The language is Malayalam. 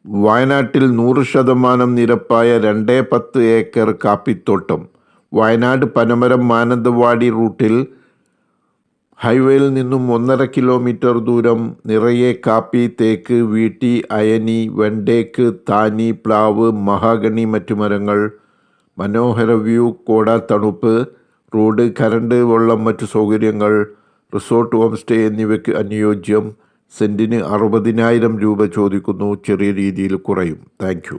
വയനാട്ടിൽ 100% നിരപ്പായ 2.10 ഏക്കർ കാപ്പിത്തോട്ടം. വയനാട് പനമരം മാനന്തവാടി റൂട്ടിൽ ഹൈവേയിൽ നിന്നും 1.5 കിലോമീറ്റർ ദൂരം നിറയെ കാപ്പി, തേക്ക്, വീട്ടി, അയനി, വെണ്ടേക്ക്, താനി, പ്ലാവ്, മഹാഗണി മറ്റു മരങ്ങൾ. മനോഹര വ്യൂ, കോട തണുപ്പ്, റോഡ്, കരണ്ട്, വെള്ളം, മറ്റു സൗകര്യങ്ങൾ. റിസോർട്ട്, ഹോം സ്റ്റേ എന്നിവയ്ക്ക് അനുയോജ്യം. സെൻറ്റിന് 60,000 രൂപ ചോദിക്കുന്നു. ചെറിയ രീതിയിൽ കുറയും. Thank you.